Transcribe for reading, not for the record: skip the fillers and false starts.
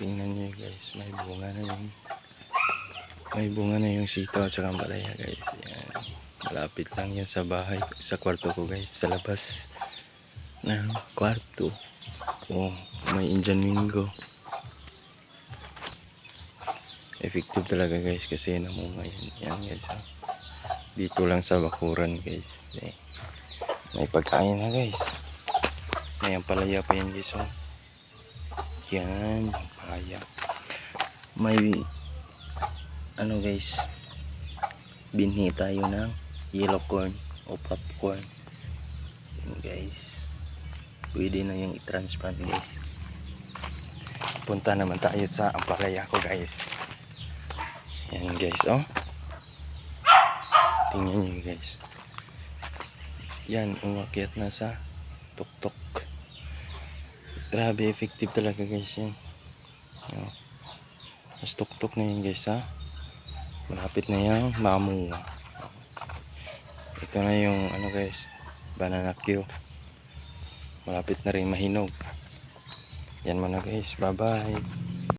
Tingnan nyo guys, may bunga na yung sitaw at saka malaya guys. Yan. Malapit lang yan sa bahay, sa kwarto ko guys, sa labas ng kwarto. May Indian Mingo. Effective talaga guys kasi namunga yan guys. Dito lang sa bakuran guys. May pagkain na guys. May ampalaya pa yan guys. Yan, ampalaya. May ano guys, binhi tayo ng yellow corn o popcorn. Yan guys, pwede na yung i-transplant guys. Punta naman tayo sa ampalaya ko guys. Yan guys, tingnan nyo guys. Yan, umakyat na sa tuktok. Grabe, effective talaga guys yan. Mas tuktok na yan guys malapit na yung mamunga. Ito na yung ano guys, banana Q. Malapit na rin mahinog. Yan muna guys, bye bye.